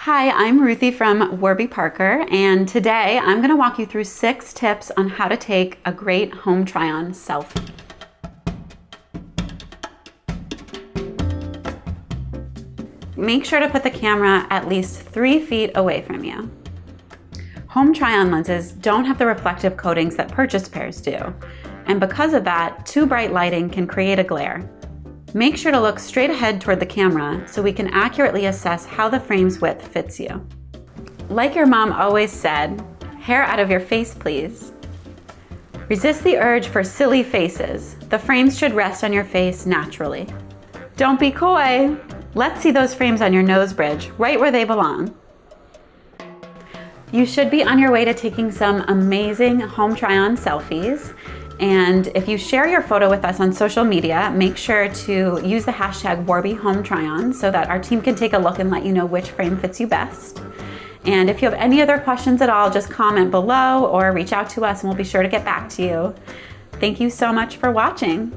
Hi, I'm Ruthie from Warby Parker, and today I'm going to walk you through 6 tips on how to take a great home try-on selfie. Make sure to put the camera at least 3 feet away from you. Home try-on lenses don't have the reflective coatings that purchase pairs do, and because of that, too bright lighting can create a glare. Make sure to look straight ahead toward the camera so we can accurately assess how the frame's width fits you. Like your mom always said, hair out of your face, please. Resist the urge for silly faces. The frames should rest on your face naturally. Don't be coy. Let's see those frames on your nose bridge, right where they belong. You should be on your way to taking some amazing home try-on selfies. And if you share your photo with us on social media, make sure to use the hashtag #WarbyHomeTryOn so that our team can take a look and let you know which frame fits you best. And if you have any other questions at all, just comment below or reach out to us and we'll be sure to get back to you. Thank you so much for watching.